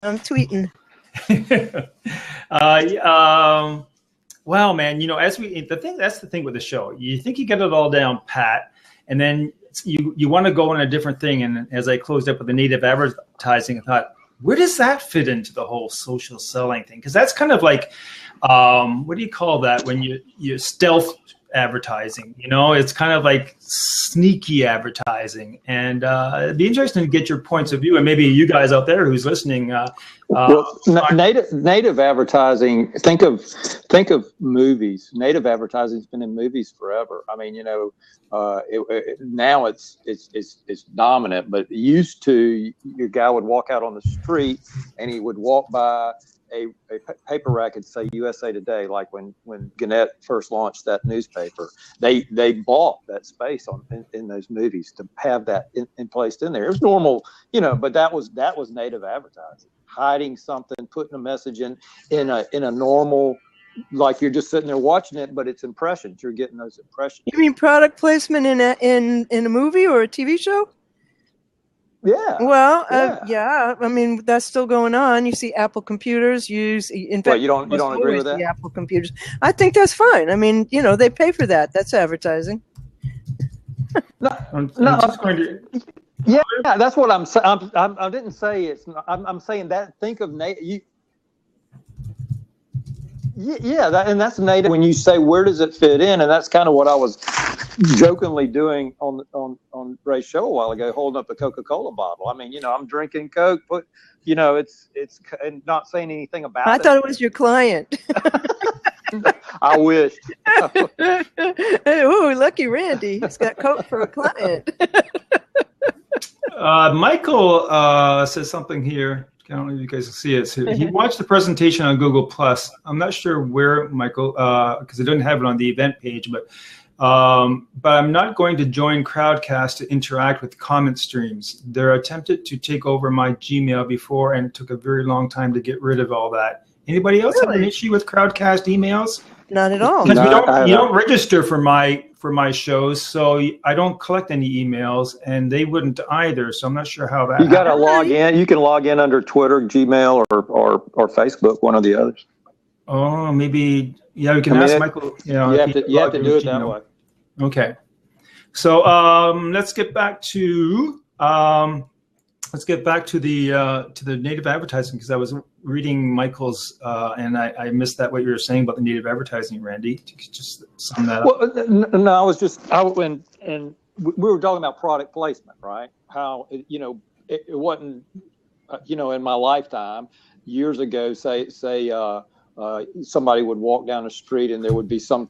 I'm tweeting. Well, man, that's the thing with the show. You think you get it all down pat, and then you want to go on a different thing. And as I closed up with the native advertising, I thought, where does that fit into the whole social selling thing? Because that's kind of like, what do you call that when you stealth advertising? It's kind of like sneaky advertising, and it'd be interesting to get your points of view, and maybe you guys out there who's listening. Native advertising. Think of movies. Native advertising's been in movies forever. I mean, now it's dominant, but used to, your guy would walk out on the street and he would walk by a paper rack and say USA Today, like when Gannett first launched that newspaper. They bought that space in those movies to have that in placed in there. It was normal, but that was native advertising, hiding something, putting a message in a normal, like you're just sitting there watching it, but it's impressions. You're getting those impressions. You mean product placement in a movie or a TV show? Yeah. Well, yeah. I mean, that's still going on. You see Apple computers use. In fact, you don't agree with that? Apple computers. I think that's fine. I mean, they pay for that. That's advertising. I'm just going to. Yeah, that's what I'm saying. I didn't say it's. I'm saying that. Think of native. And that's native. When you say where does it fit in, and that's kind of what I was jokingly doing on Ray's show a while ago, holding up a Coca-Cola bottle. I mean, I'm drinking Coke, but it's and not saying anything about it. I thought it was your client. I wish. Ooh, lucky Randy. He's got Coke for a client. Michael says something here. I don't know if you guys can see it. So he watched the presentation on Google Plus. I'm not sure where, Michael, because I didn't have it on the event page, but I'm not going to join Crowdcast to interact with comment streams. They're attempted to take over my Gmail before, and it took a very long time to get rid of all that. Anybody else have an issue with Crowdcast emails? Not at all. Because you don't register for my shows, so I don't collect any emails, and they wouldn't either. So I'm not sure how that. You got to log in. You can log in under Twitter, Gmail, or Facebook, one of the others. Oh, maybe. Yeah, we can ask Michael. You have to do it that way. Okay. So let's get back to the native advertising, because I was reading Michael's and I missed what you were saying about the native advertising, Randy. Could you just sum that up? Well, no, and we were talking about product placement, right? How it wasn't in my lifetime years ago. Say somebody would walk down the street and there would be some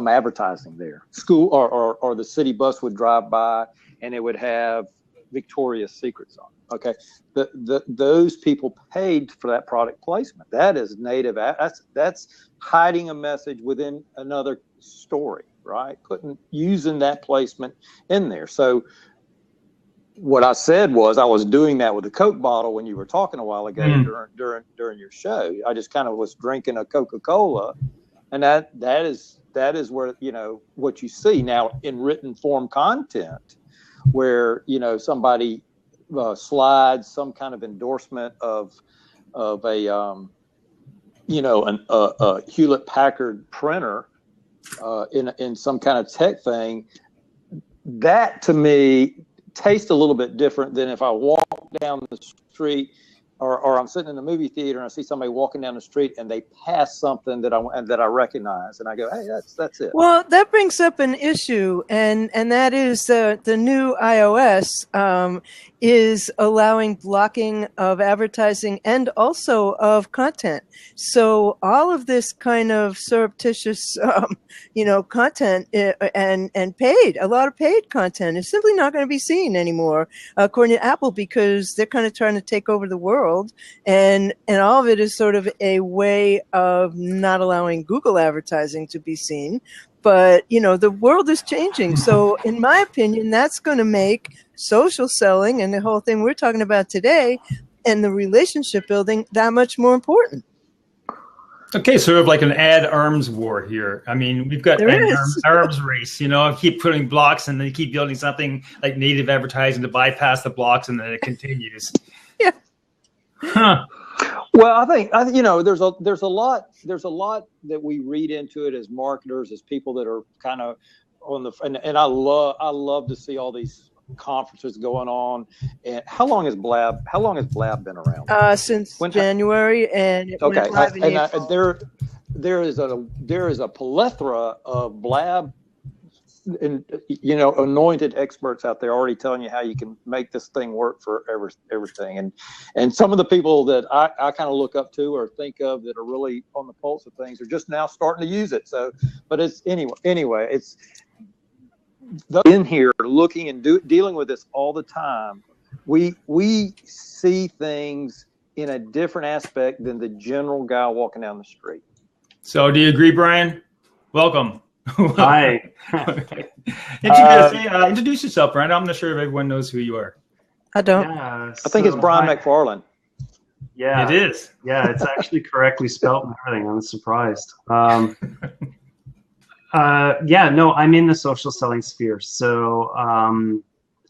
advertising there. School or the city bus would drive by and it would have Victoria's Secrets on. Okay, those people paid for that product placement. That is native. That's hiding a message within another story, right? Using that placement in there. So what I said was I was doing that with the Coke bottle when you were talking a while ago during your show. I just kind of was drinking a Coca-Cola, and that is where what you see now in written form content, where somebody slides some kind of endorsement of a Hewlett Packard printer in some kind of tech thing. That to me tastes a little bit different than if I walk down the street or I'm sitting in the movie theater and I see somebody walking down the street and they pass something that I recognize, and I go, hey, that's it. Well, that brings up an issue, and that is the new iOS is allowing blocking of advertising and also of content. So all of this kind of surreptitious, content and paid, a lot of paid content is simply not going to be seen anymore, according to Apple, because they're kind of trying to take over the world, and all of it is sort of a way of not allowing Google advertising to be seen. But, the world is changing. So in my opinion, that's going to make social selling and the whole thing we're talking about today and the relationship building that much more important. Okay, sort of like an ad arms war here. I mean, we've got arms race, keep putting blocks and then keep building something like native advertising to bypass the blocks, and then it continues. Yeah. Huh. Well, there's a lot that we read into it as marketers, as people that are kind of on the, and I love to see all these conferences going on. And how long has Blab been around? Since When January, and it Okay, went live in April. there is a plethora of Blab and anointed experts out there already telling you how you can make this thing work for everything. And some of the people that I kind of look up to or think of that are really on the pulse of things are just now starting to use it. So, but it's anyway, it's in here looking and dealing with this all the time. We see things in a different aspect than the general guy walking down the street. So do you agree, Brian? Welcome. Hi. Introduce yourself, Brian. I'm not sure if everyone knows who you are. I don't. Yeah, I think it's Brian McFarland. Yeah, it is. Yeah, it's actually correctly spelled and everything. I'm surprised. I'm in the social selling sphere, so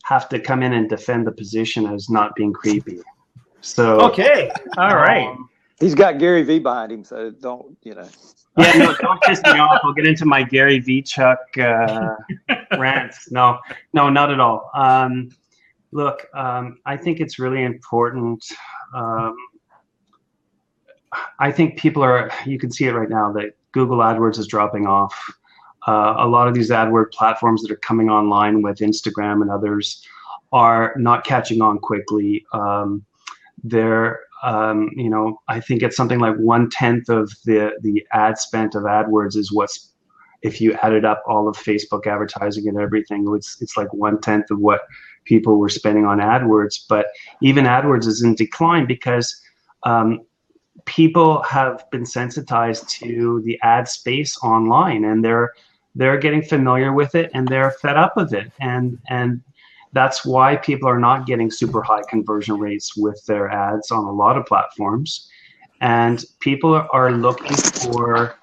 have to come in and defend the position as not being creepy. So okay, all right. He's got Gary V behind him, so don't. Yeah, no, don't piss me off. I'll get into my Gary Vaynerchuk rants. No, not at all. Look, I think it's really important. I think you can see it right now that Google AdWords is dropping off. A lot of these AdWord platforms that are coming online with Instagram and others are not catching on quickly. I think it's something like 1/10 of the ad spent of AdWords is what's, if you added up all of Facebook advertising and everything, it's like 1/10 of what people were spending on AdWords. But even AdWords is in decline because people have been sensitized to the ad space online, and they're getting familiar with it, and they're fed up with it, and that's why people are not getting super high conversion rates with their ads on a lot of platforms. And people are looking for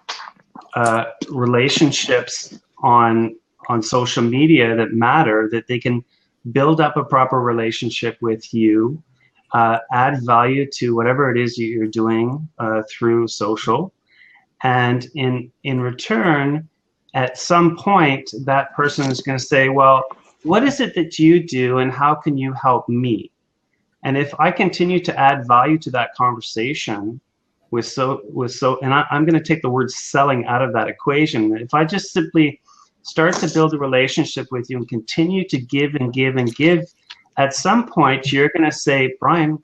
relationships on social media that matter, that they can build up a proper relationship with you, add value to whatever it is you're doing through social. And in return, at some point, that person is going to say, well, what is it that you do and how can you help me? And if I continue to add value to that conversation and I'm going to take the word selling out of that equation. If I just simply start to build a relationship with you and continue to give and give and give, at some point you're going to say, Brian,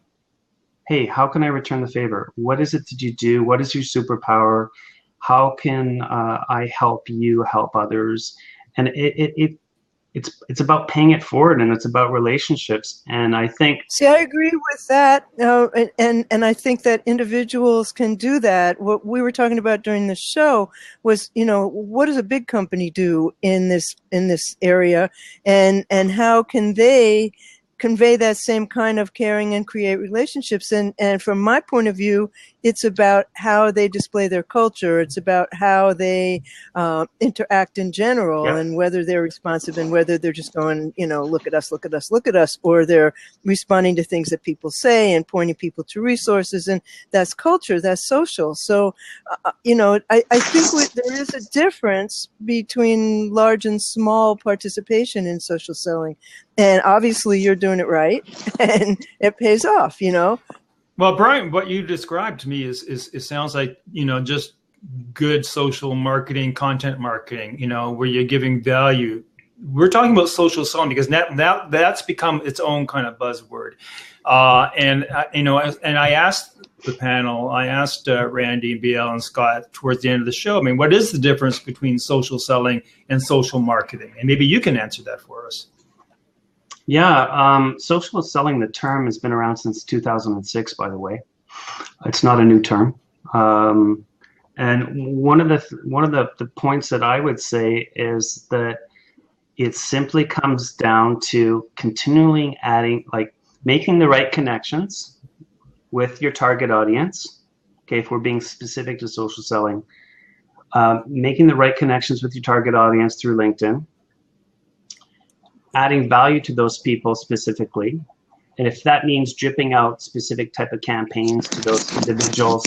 hey, how can I return the favor? What is it that you do? What is your superpower? How can I help you help others? And it's about paying it forward, and it's about relationships. And I think, I agree with that, and I think that individuals can do that. What we were talking about during the show was, what does a big company do in this area, and how can they convey that same kind of caring and create relationships? And from my point of view, it's about how they display their culture. It's about how they interact in general, yeah. And whether they're responsive and whether they're just going, look at us, look at us, look at us, or they're responding to things that people say and pointing people to resources. And that's culture, that's social. So, I think there is a difference between large and small participation in social selling. And obviously you're doing it right and it pays off, Well, Brian, what you described to me is it sounds like, just good social marketing, content marketing, where you're giving value. We're talking about social selling because that's become its own kind of buzzword. And I asked the panel, I asked Randy and BL and Scott towards the end of the show, what is the difference between social selling and social marketing? And maybe you can answer that for us. Yeah, social selling, the term has been around since 2006, by the way. It's not a new term. And one of the points that I would say is that it simply comes down to continually making the right connections with your target audience. Okay, if we're being specific to social selling, making the right connections with your target audience through LinkedIn, adding value to those people specifically, And if that means dripping out specific type of campaigns to those individuals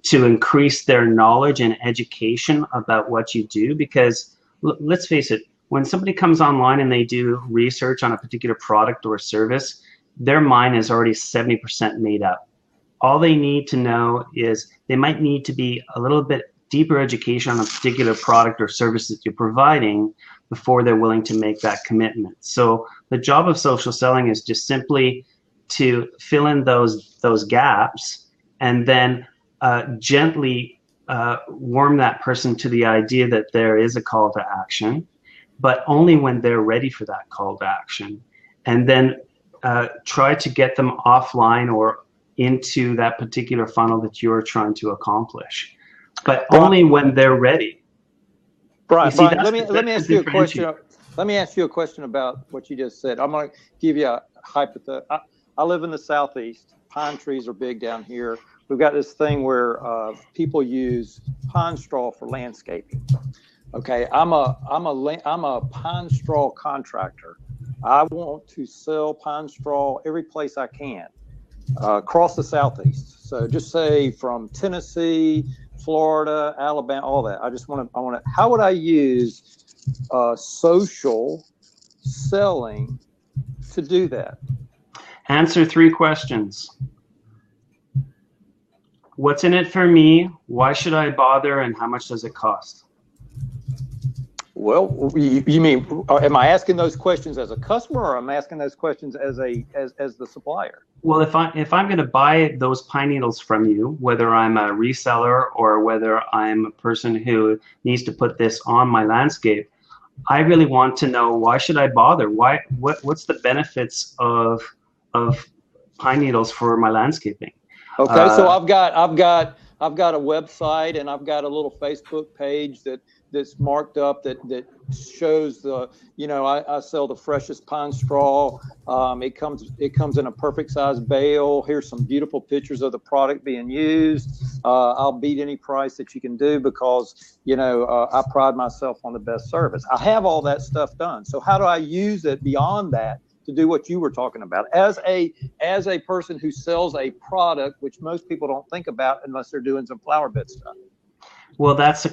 to increase their knowledge and education about what you do, because let's face it, when somebody comes online and they do research on a particular product or service, their mind is already 70% made up. All they need to know is they might need to be a little bit deeper education on a particular product or service that you're providing before they're willing to make that commitment. So the job of social selling is just simply to fill in those gaps and then gently warm that person to the idea that there is a call to action, but only when they're ready for that call to action. And then try to get them offline or into that particular funnel that you're trying to accomplish, but only when they're ready. Brian, let me ask you a question. Let me ask you a question about what you just said. I'm going to give you a hypothetical. I live in the Southeast. Pine trees are big down here. We've got this thing where people use pine straw for landscaping. Okay, I'm a pine straw contractor. I want to sell pine straw every place I can across the Southeast. So just say from Tennessee, Florida, Alabama, all that. I want to. How would I use social selling to do that? Answer 3 questions. What's in it for me? Why should I bother? And how much does it cost? Well, you mean, am I asking those questions as a customer, or am I asking those questions as the supplier? Well, if I'm going to buy those pine needles from you, whether I'm a reseller or whether I'm a person who needs to put this on my landscape, I really want to know, why should I bother? What's the benefits of pine needles for my landscaping? Okay, so I've got a website, and I've got a little Facebook page that's marked up that shows I sell the freshest pine straw. It comes in a perfect size bale. Here's some beautiful pictures of the product being used. I'll beat any price that you can do because I pride myself on the best service. I have all that stuff done. So how do I use it beyond that to do what you were talking about as a person who sells a product, which most people don't think about unless they're doing some flower bed stuff? Well, that's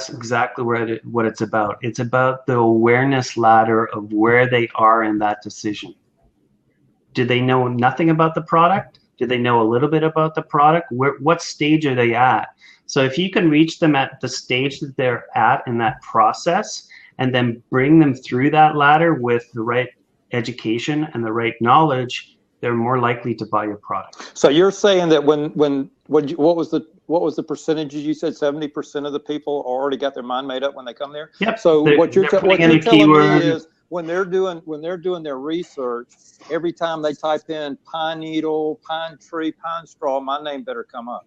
exactly what it's about. It's about the awareness ladder of where they are in that decision. Do they know nothing about the product? Do they know a little bit about the product? What stage are they at? So if you can reach them at the stage that they're at in that process, and then bring them through that ladder with the right education and the right knowledge, they're more likely to buy your product. So you're saying that what was the percentages you said? 70% of the people already got their mind made up when they come there. Yep. So what you're telling me is when they're doing their research, every time they type in pine needle, pine tree, pine straw, my name better come up.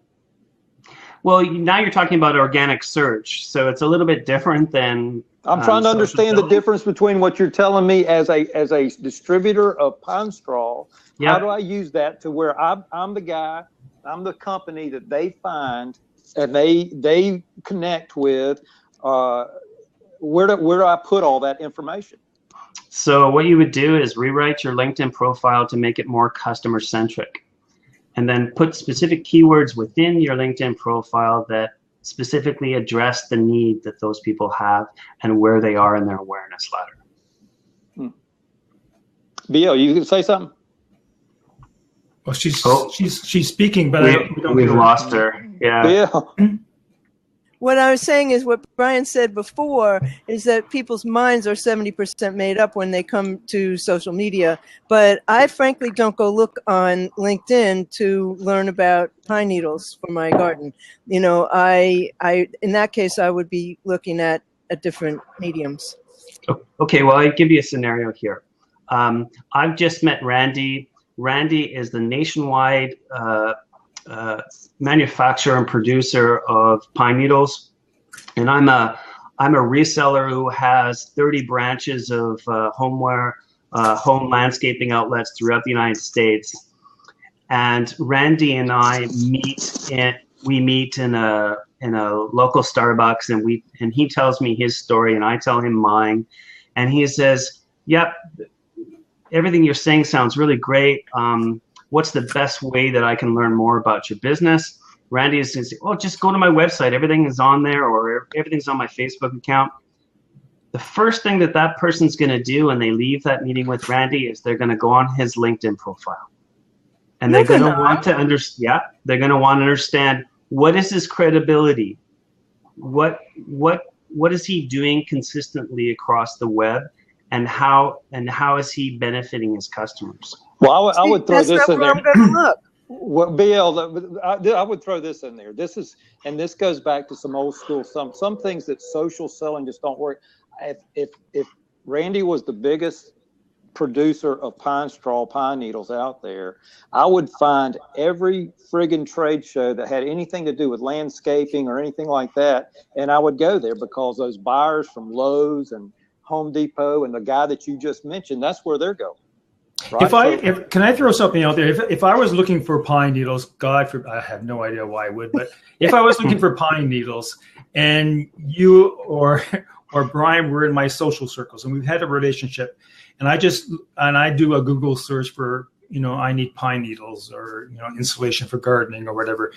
Well, now you're talking about organic search, so it's a little bit different than. I'm trying to understand the difference between what you're telling me as a distributor of pine straw. Yep. How do I use that to where I'm the guy, I'm the company that they find and they connect with? Where do I put all that information? So what you would do is rewrite your LinkedIn profile to make it more customer centric, and then put specific keywords within your LinkedIn profile that specifically address the need that those people have and where they are in their awareness ladder. Bill, you can say something? Well, she's speaking, but we've lost her. Yeah. What I was saying is what Brian said before is that people's minds are 70% made up when they come to social media. But I frankly don't go look on LinkedIn to learn about pine needles for my garden. I in that case, I would be looking at different mediums. Okay, well, I'll give you a scenario here. I've just met Randy. Randy is the nationwide manufacturer and producer of pine needles, and I'm a reseller who has 30 branches of home landscaping outlets throughout the United States. And Randy and I meet in a local Starbucks, and he tells me his story and I tell him mine, and he says, "Yep, everything you're saying sounds really great. What's the best way that I can learn more about your business? Randy is going to say, oh, just go to my website. Everything is on there, or everything's on my Facebook account. The first thing that that person's going to do when they leave that meeting with Randy is they're going to go on his LinkedIn profile. And they're going to want to they're going to want to understand, what is his credibility? What is he doing consistently across the web, and how is he benefiting his customers? Well, I would throw this in there. I'm going to look. Well, BL, I would throw this in there. This goes back to some old school, some things that social selling just don't work. If Randy was the biggest producer of pine straw, pine needles out there, I would find every friggin' trade show that had anything to do with landscaping or anything like that, and I would go there, because those buyers from Lowe's and Home Depot and the guy that you just mentioned, that's where they're going. Right? Can I throw something out there? If I was looking for pine needles, God forbid, I have no idea why I would, but if I was looking for pine needles, and you or Brian were in my social circles, and we've had a relationship, and I do a Google search for, I need pine needles, or insulation for gardening or whatever,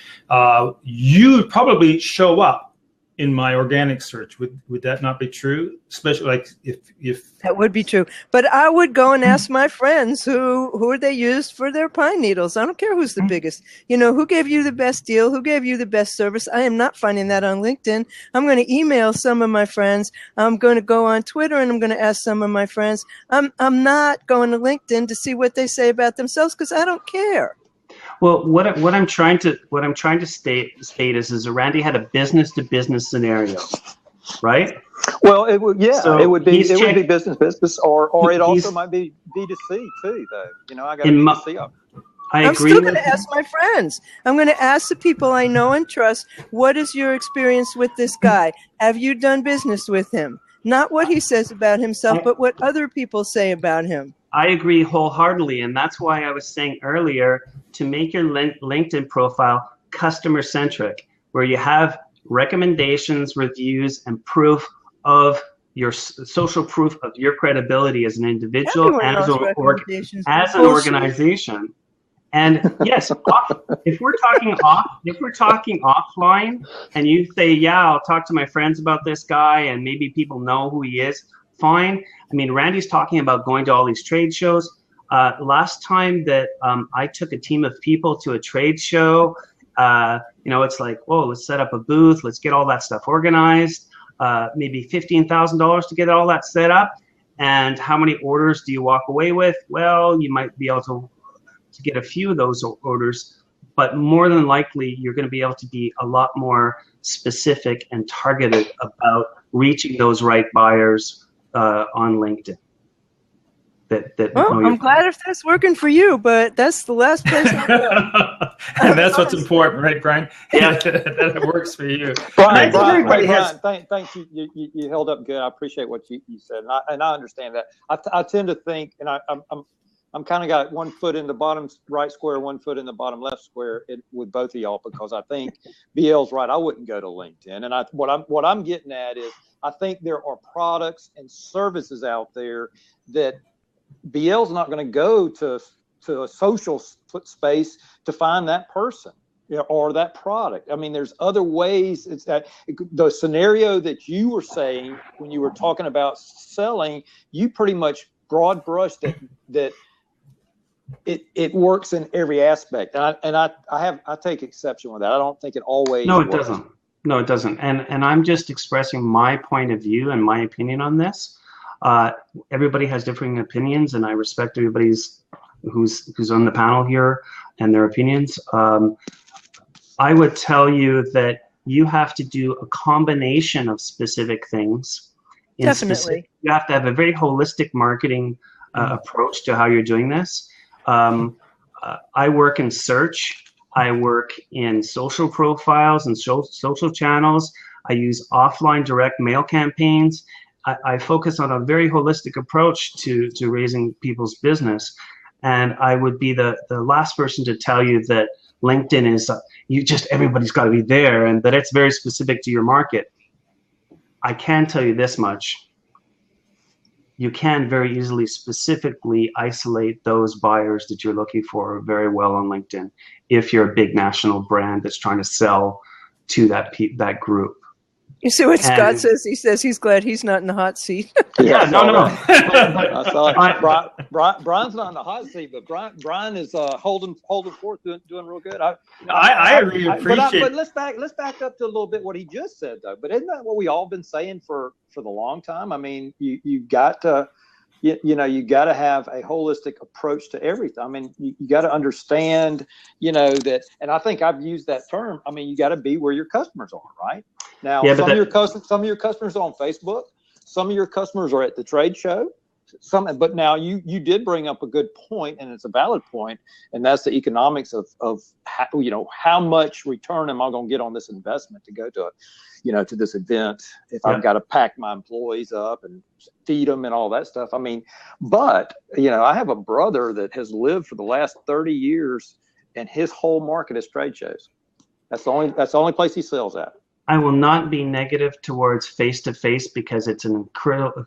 you would probably show up in my organic search. Would that not be true? Especially like if that would be true. But I would go and ask my friends who they used for their pine needles. I don't care who's the biggest. Who gave you the best deal? Who gave you the best service? I am not finding that on LinkedIn. I'm going to email some of my friends. I'm going to go on Twitter and I'm going to ask some of my friends. I'm not going to LinkedIn to see what they say about themselves, because I don't care. Well, what I'm trying to state is Randy had a business to business scenario, right? Well, it would be business, or it also might be B2C too, though. I got B2C up. I'm still going to ask my friends. I'm going to ask the people I know and trust, what is your experience with this guy? Have you done business with him? Not what he says about himself, but what other people say about him. I agree wholeheartedly, and that's why I was saying earlier to make your LinkedIn profile customer-centric, where you have recommendations, reviews, and proof of your social proof of your credibility as an individual and as an organization. And yes, if we're talking offline, and you say, yeah, I'll talk to my friends about this guy, and maybe people know who he is, fine. I mean, Randy's talking about going to all these trade shows. Last time that I took a team of people to a trade show, it's like, oh, let's set up a booth, let's get all that stuff organized, maybe $15,000 to get all that set up. And how many orders do you walk away with? Well, you might be able to get a few of those orders, but more than likely, you're going to be able to be a lot more specific and targeted about reaching those right buyers on LinkedIn. I'm glad if that's working for you, but that's the last place I go. And that's what's important, right, Brian? Yeah, that it works for you. Brian, thanks. You held up good. I appreciate what you said, and I understand that. I tend to think, and I'm kind of got 1 foot in the bottom right square, 1 foot in the bottom left square with both of y'all, because I think BL's right. I wouldn't go to LinkedIn, and what I'm getting at is, I think there are products and services out there that BL's not going to go to a social space to find that person, or that product. I mean, there's other ways. It's that the scenario that you were saying when you were talking about selling, you pretty much broad brushed that it works in every aspect. And I take exception with that. I don't think it always works. Doesn't. No, it doesn't. And I'm just expressing my point of view and my opinion on this. Everybody has differing opinions, and I respect everybody's who's on the panel here and their opinions. I would tell you that you have to do a combination of specific things. Definitely. You have to have a very holistic marketing approach to how you're doing this. I work in search. I work in social profiles and social channels. I use offline direct mail campaigns. I focus on a very holistic approach to raising people's business. And I would be the last person to tell you that LinkedIn is, everybody's got to be there, and that it's very specific to your market. I can tell you this much. you can very easily specifically isolate those buyers that you're looking for very well on LinkedIn if you're a big national brand that's trying to sell to that group. You see what Scott And- says? He says he's glad he's not in the hot seat. Yeah, no. I saw it. Brian's not in the hot seat, but Brian is holding forth, doing real good. I really appreciate. But let's back up to a little bit what he just said, though. But isn't that what we all been saying for the long time? I mean, you got to. You got to have a holistic approach to everything. I mean, you got to understand, that, and I think I've used that term. I mean, you got to be where your customers are, right? Now, some of your customers are on Facebook. Some of your customers are at the trade show. But now you did bring up a good point, and it's a valid point, and that's the economics of how much return am I going to get on this investment to go to to this event if I've got to pack my employees up and feed them and all that stuff. I mean, but I have a brother that has lived for the last 30 years, and his whole market is trade shows. That's the only place he sells at. I will not be negative towards face-to-face because it's a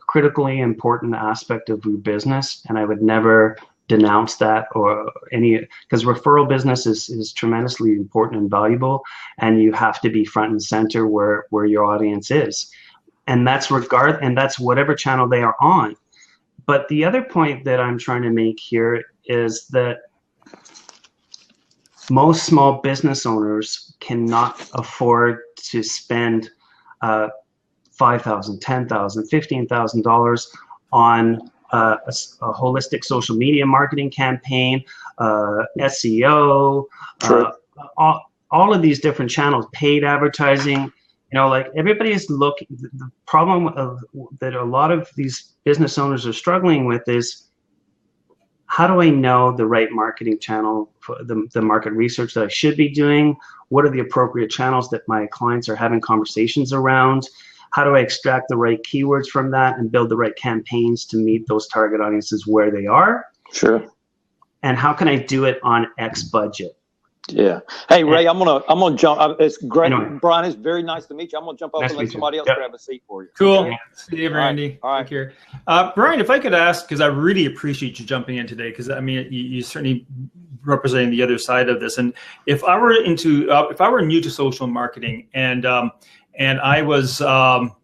critically important aspect of your business, and I would never denounce that because referral business is tremendously important and valuable, and you have to be front and center where your audience is, and that's whatever channel they are on. But the other point that I'm trying to make here is that most small business owners cannot afford to spend $5,000, $10,000, $15,000 on a holistic social media marketing campaign, SEO, all of these different channels, paid advertising. Like everybody is looking. The problem that a lot of these business owners are struggling with is, how do I know the right marketing channel for the market research that I should be doing? What are the appropriate channels that my clients are having conversations around? How do I extract the right keywords from that and build the right campaigns to meet those target audiences where they are? Sure. And how can I do it on X budget? Yeah. Hey, Ray, I'm gonna jump. It's great, Anyway. Brian. It's very nice to meet you. I'm gonna jump up Nice and to let meet you. somebody else Yep. grab a seat for you. Cool. Okay? See you, Randy. All right. Take care. Brian, if I could ask, because I really appreciate you jumping in today, because I mean, you certainly representing the other side of this. And if I were new to social marketing, and I was, I'm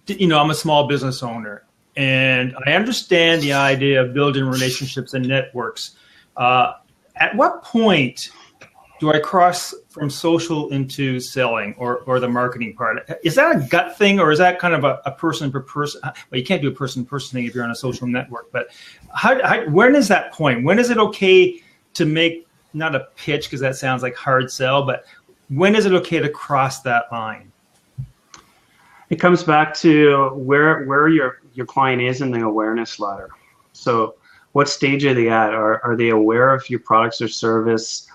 a small business owner, and I understand the idea of building relationships and networks. At what point do I cross from social into selling or the marketing part? Is that a gut thing, or is that kind of a person per person? Well, you can't do a person per person thing if you're on a social network, but when is that point? When is it okay to make, not a pitch, because that sounds like hard sell, but when is it okay to cross that line? It comes back to where your client is in the awareness ladder. So what stage are they at? Are they aware of your products or service?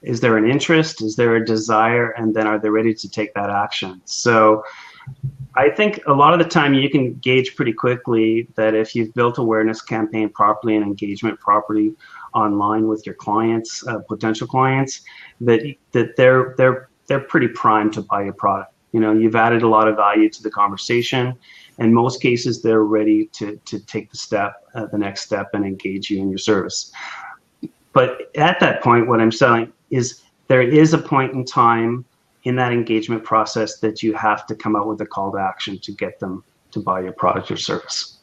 Is there an interest? Is there a desire? And then are they ready to take that action? So I think a lot of the time you can gauge pretty quickly that if you've built awareness campaign properly and engagement properly online with your clients, potential clients, that they're pretty primed to buy your product. You've added a lot of value to the conversation. In most cases, they're ready to take the next step and engage you in your service. But at that point, what I'm saying is there is a point in time in that engagement process that you have to come out with a call to action to get them to buy your product or service.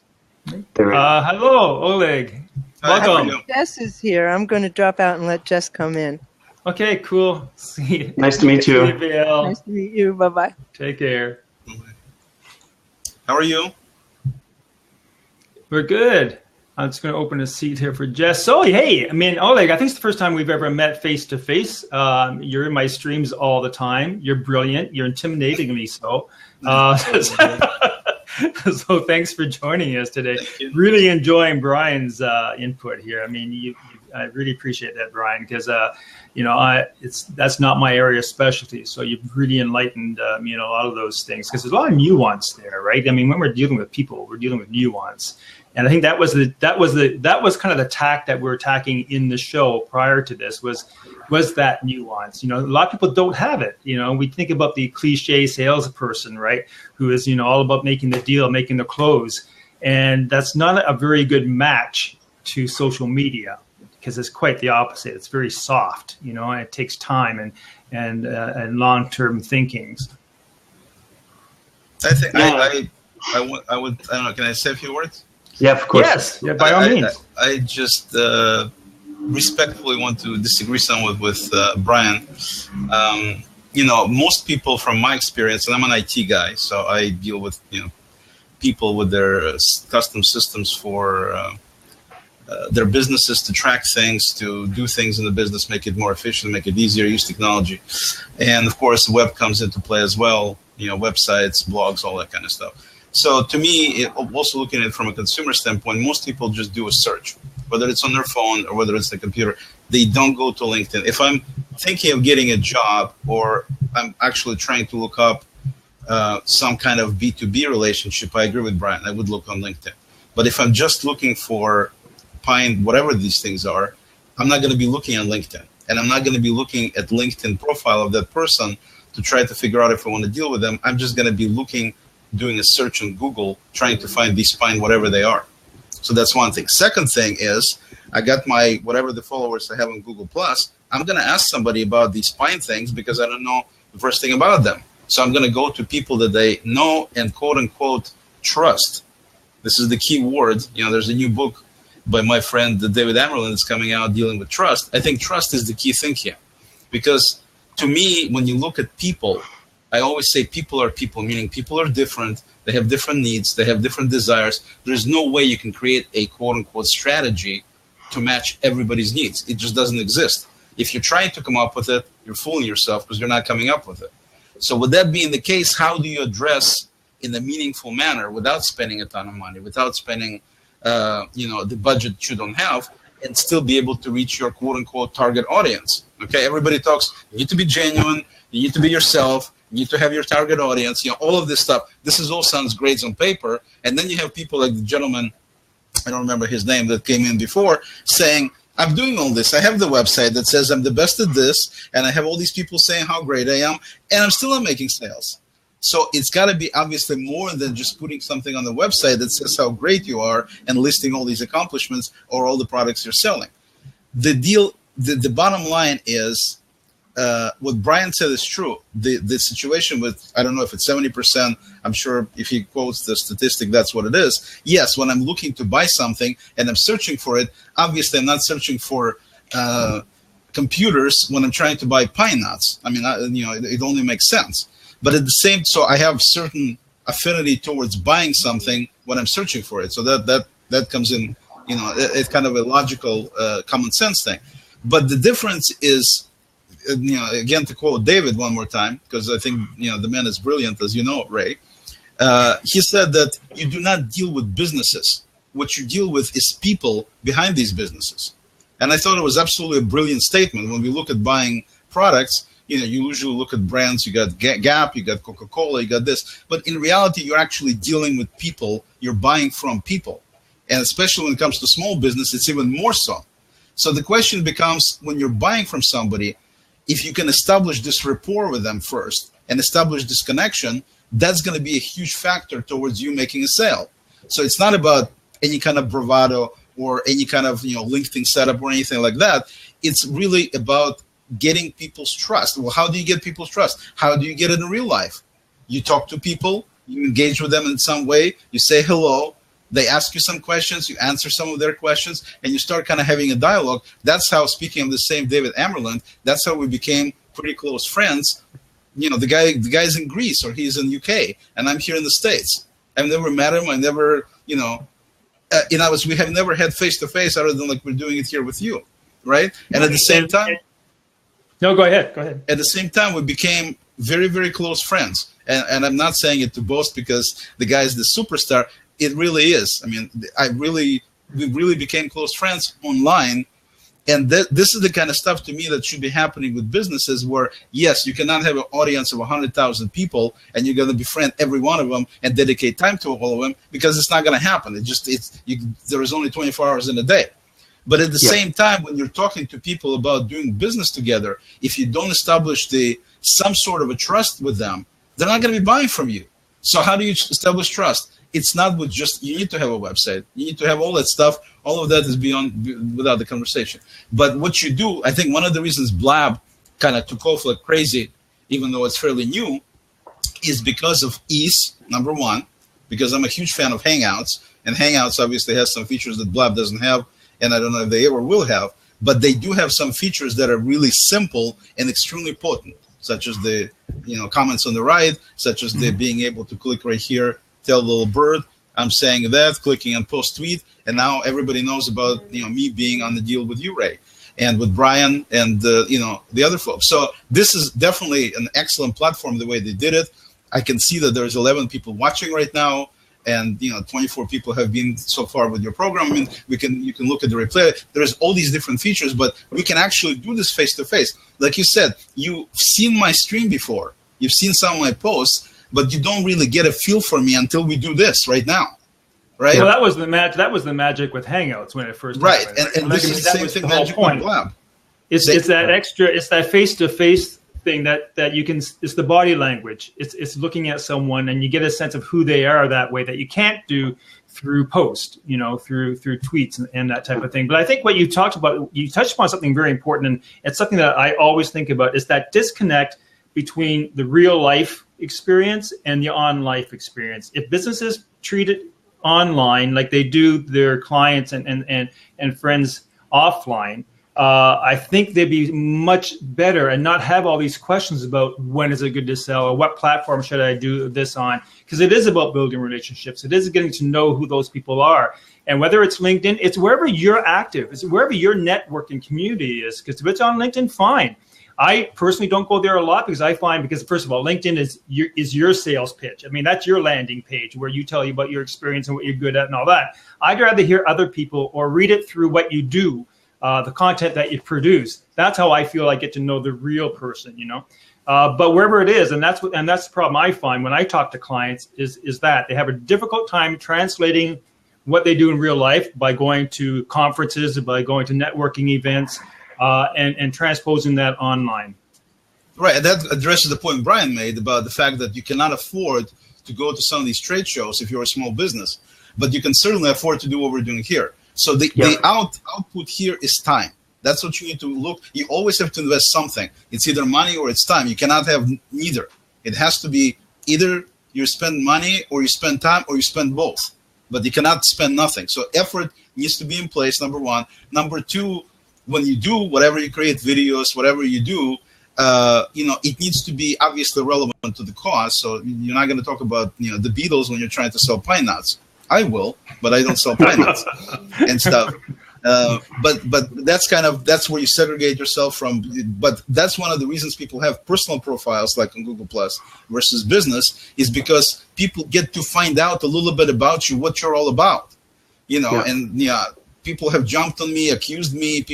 Hello, Oleg. Welcome. Jess is here. I'm going to drop out and let Jess come in. Okay, cool. See you. Nice to meet you. See you, Bill. Nice to meet you. Bye-bye. Take care. How are you? We're good. I'm just going to open a seat here for Jess. So, hey, I mean, Oleg, I think it's the first time we've ever met face-to-face. You're in my streams all the time. You're brilliant. You're intimidatingly so. So thanks for joining us today. Really enjoying Brian's input here. I mean, I really appreciate that, Brian, because that's not my area of specialty. So you've really enlightened me in a lot of those things, because there's a lot of nuance there, right? I mean, when we're dealing with people, we're dealing with nuance. And I think that was kind of the tack that we're attacking in the show prior to this was that nuance. A lot of people don't have it. We think about the cliche salesperson, right, who is all about making the deal, making the close. And that's not a very good match to social media, because it's quite the opposite. It's very soft, and it takes time and long-term thinkings. I think I would I don't know. Can I say a few words? Yeah, of course. Yes, yeah, by all means. I just respectfully want to disagree somewhat with Brian. Most people, from my experience, and I'm an IT guy, so I deal with people with their custom systems for their businesses to track things, to do things in the business, make it more efficient, make it easier, use technology, and of course, the web comes into play as well. Websites, blogs, all that kind of stuff. So to me, also looking at it from a consumer standpoint, most people just do a search, whether it's on their phone or whether it's the computer. They don't go to LinkedIn. If I'm thinking of getting a job, or I'm actually trying to look up some kind of B2B relationship, I agree with Brian. I would look on LinkedIn. But if I'm just looking for Pine, whatever these things are, I'm not going to be looking on LinkedIn. And I'm not going to be looking at LinkedIn profile of that person to try to figure out if I want to deal with them. I'm just going to be doing a search on Google, trying to find these Pine, whatever they are. So that's one thing. Second thing is, I got my, whatever the followers I have on Google+, I'm going to ask somebody about these Pine things because I don't know the first thing about them. So I'm going to go to people that they know and quote unquote trust. This is the key word. There's a new book by my friend David Amerlin that's coming out dealing with trust. I think trust is the key thing here, because to me, when you look at people, I always say people are people, meaning people are different. They have different needs. They have different desires. There's no way you can create a quote unquote strategy to match everybody's needs. It just doesn't exist. If you're trying to come up with it, you're fooling yourself because you're not coming up with it. So with that being the case, how do you address in a meaningful manner without spending a ton of money, without spending the budget you don't have, and still be able to reach your quote unquote target audience? Okay, everybody talks, you need to be genuine, you need to be yourself, you need to have your target audience, all of this stuff. All sounds great on paper. And then you have people like the gentleman, I don't remember his name, that came in before, saying, I'm doing all this. I have the website that says I'm the best at this, and I have all these people saying how great I am, and I'm still not making sales. So it's got to be obviously more than just putting something on the website that says how great you are and listing all these accomplishments or all the products you're selling. The bottom line is, what Brian said is true. The situation with, I don't know if it's 70%, I'm sure if he quotes the statistic, that's what it is. Yes, when I'm looking to buy something and I'm searching for it, obviously I'm not searching for computers when I'm trying to buy pine nuts. I mean, it only makes sense. But at the same, so I have certain affinity towards buying something when I'm searching for it. So that comes in, it's kind of a logical, common sense thing. But the difference is, again, to quote David one more time, because I think, the man is brilliant, as you know, Ray. He said that you do not deal with businesses. What you deal with is people behind these businesses. And I thought it was absolutely a brilliant statement. When we look at buying products, you usually look at brands. You got Gap, you got Coca-Cola, you got this. But in reality, you're actually dealing with people. You're buying from people. And especially when it comes to small business, it's even more so. So the question becomes, when you're buying from somebody, if you can establish this rapport with them first and establish this connection, that's going to be a huge factor towards you making a sale. So it's not about any kind of bravado or any kind of LinkedIn setup or anything like that. It's really about getting people's trust. Well, how do you get people's trust? How do you get it in real life? You talk to people, you engage with them in some way, you say hello, they ask you some questions, you answer some of their questions, and you start kind of having a dialogue. That's how, speaking of the same David Amerland, that's how we became pretty close friends. The guy's in Greece or he's in UK, and I'm here in the States. I've never met him. I never, we have never had face-to-face other than like we're doing it here with you, right? And at the same time... No, go ahead. Go ahead. At the same time, we became very, very close friends. And I'm not saying it to boast because the guy is the superstar. It really is. I mean, we really became close friends online. And this is the kind of stuff to me that should be happening with businesses where, yes, you cannot have an audience of 100,000 people and you're going to befriend every one of them and dedicate time to all of them, because it's not going to happen. There is only 24 hours in a day. But at the same time, when you're talking to people about doing business together, if you don't establish some sort of a trust with them, they're not going to be buying from you. So how do you establish trust? it's not with just, you need to have a website. You need to have all that stuff. All of that is without the conversation. But what you do, I think one of the reasons Blab kind of took off like crazy, even though it's fairly new, is because of ease, number one, because I'm a huge fan of Hangouts, and Hangouts obviously has some features that Blab doesn't have, and I don't know if they ever will have, but they do have some features that are really simple and extremely potent, such as the comments on the right, such as the being able to click right here, tell the little bird, I'm saying that, clicking on post tweet, and now everybody knows about me being on the deal with you, Ray, and with Brian and the other folks. So this is definitely an excellent platform the way they did it. I can see that there's 11 people watching right now, and 24 people have been so far with your program. I mean, you can look at the replay. There's all these different features, but we can actually do this face to face. Like you said, you've seen my stream before. You've seen some of my posts, but you don't really get a feel for me until we do this right now, right? Well, that was the magic with Hangouts when it first happened. Right, and this is the same thing magic with Blab. It's that face to face thing that you can. It's the body language. It's looking at someone and you get a sense of who they are that way that you can't do through post, through tweets and that type of thing. But I think what you touched upon something very important, and it's something that I always think about, is that disconnect between the real life experience and the on life experience. If businesses treat it online like they do their clients and friends offline, I think they'd be much better and not have all these questions about when is it good to sell or what platform should I do this on, because it is about building relationships. It is getting to know who those people are. And whether it's LinkedIn, it's wherever you're active, it's wherever your networking community is, because if it's on LinkedIn, fine. I personally don't go there a lot because I find, because first of all, LinkedIn is your sales pitch. I mean, that's your landing page where you tell you about your experience and what you're good at and all that. I'd rather hear other people or read it through what you do, the content that you produce. That's how I feel I get to know the real person, But wherever it is, and that's the problem I find when I talk to clients is that they have a difficult time translating what they do in real life by going to conferences, by going to networking events, and transposing that online. Right, and that addresses the point Brian made about the fact that you cannot afford to go to some of these trade shows if you're a small business, but you can certainly afford to do what we're doing here. So the output here is time. That's what you need to look. You always have to invest something. It's either money or it's time. You cannot have neither. It has to be either you spend money or you spend time or you spend both. But you cannot spend nothing. So effort needs to be in place, number one. Number two, when you do whatever you create, videos, whatever you do, it needs to be obviously relevant to the cause. So you're not going to talk about the Beatles when you're trying to sell pine nuts. I will, but I don't sell pine nuts and stuff. But that's where you segregate yourself from. But that's one of the reasons people have personal profiles like on Google Plus versus business, is because people get to find out a little bit about you, what you're all about, and people have jumped on me, accused me,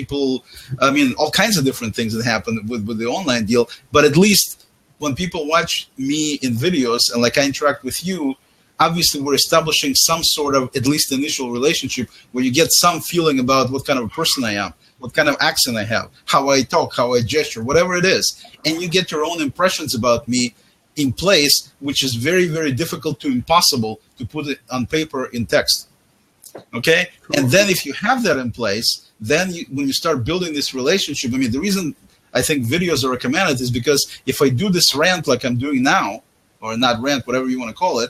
all kinds of different things that happen with the online deal. But at least when people watch me in videos and like I interact with you, obviously we're establishing some sort of at least initial relationship where you get some feeling about what kind of a person I am, what kind of accent I have, how I talk, how I gesture, whatever it is. And you get your own impressions about me in place, which is very, very difficult to impossible to put it on paper in text. Okay? Cool. And then if you have that in place, then when you start building this relationship, the reason I think videos are recommended is because if I do this rant like I'm doing now, or not rant, whatever you want to call it,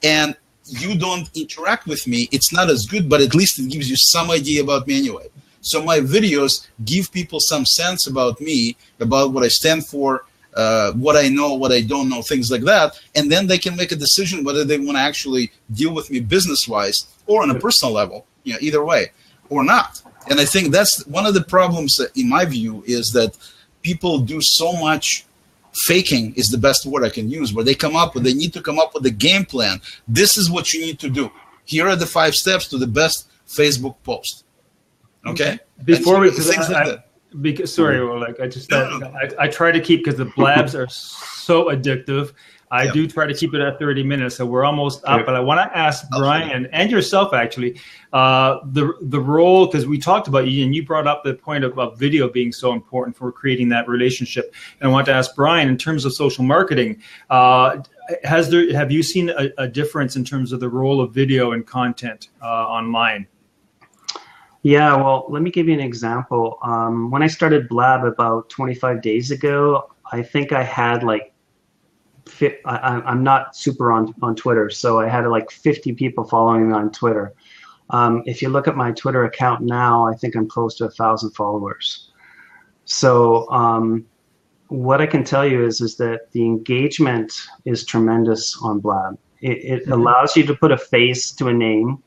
and you don't interact with me, it's not as good, but at least it gives you some idea about me anyway. So my videos give people some sense about me, about what I stand for, what I know, what I don't know, things like that. And then they can make a decision whether they want to actually deal with me business-wise or on a personal level, either way, or not. And I think that's one of the problems, in my view, is that people do so much faking is the best word I can use, where they need to come up with a game plan. This is what you need to do. Here are the 5 steps to the best Facebook post. Okay? Before we I try to keep, because the blabs are so addictive. I do try to keep it at 30 minutes, so we're almost up. But I want to ask Brian and yourself, actually, the role, because we talked about you, and you brought up the point of video being so important for creating that relationship. And I want to ask Brian, in terms of social marketing, have you seen a difference in terms of the role of video and content online? Yeah, well, let me give you an example. When I started Blab about 25 days ago, I think I had like, I'm not super on Twitter, so I had like 50 people following me on Twitter. If you look at my Twitter account now, I think I'm close to 1,000 followers. So what I can tell you is that the engagement is tremendous on Blab. It allows you to put a face to a name.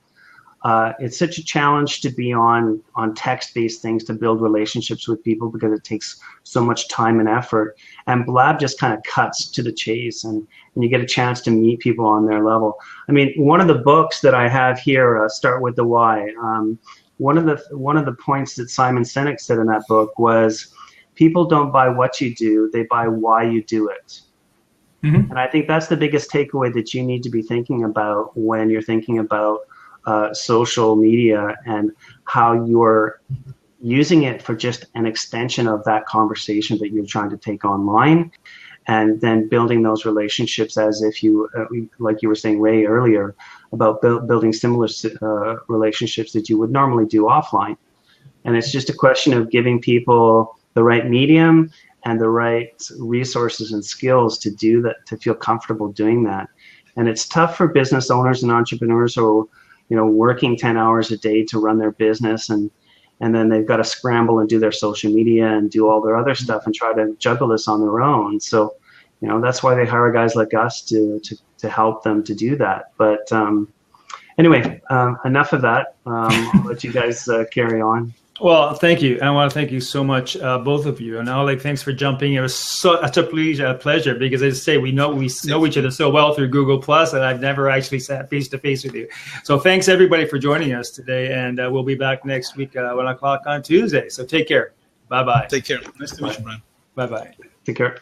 It's such a challenge to be on text-based things to build relationships with people because it takes so much time and effort. And Blab just kind of cuts to the chase, and you get a chance to meet people on their level. I mean, one of the books that I have here, Start with the Why. One of the points that Simon Sinek said in that book was, people don't buy what you do, they buy why you do it. Mm-hmm. And I think that's the biggest takeaway that you need to be thinking about when you're thinking about social media and how you're using it for just an extension of that conversation that you're trying to take online, and then building those relationships as if you, like you were saying, Ray, earlier, about building similar relationships that you would normally do offline. And it's just a question of giving people the right medium and the right resources and skills to do that, to feel comfortable doing that. And it's tough for business owners and entrepreneurs who, working 10 hours a day to run their business, and then they've got to scramble and do their social media and do all their other stuff and try to juggle this on their own. So, that's why they hire guys like us to help them to do that. But anyway, enough of that. I'll let you guys carry on. Well, thank you. I want to thank you so much, both of you. And Oleg, thanks for jumping. It was such a pleasure because, as I say, we know each other so well through Google Plus, and I've never actually sat face to face with you. So thanks everybody for joining us today, and we'll be back next week 1 o'clock on Tuesday. So take care. Bye bye. Take care. Nice to meet you, Brian. Bye bye. Take care.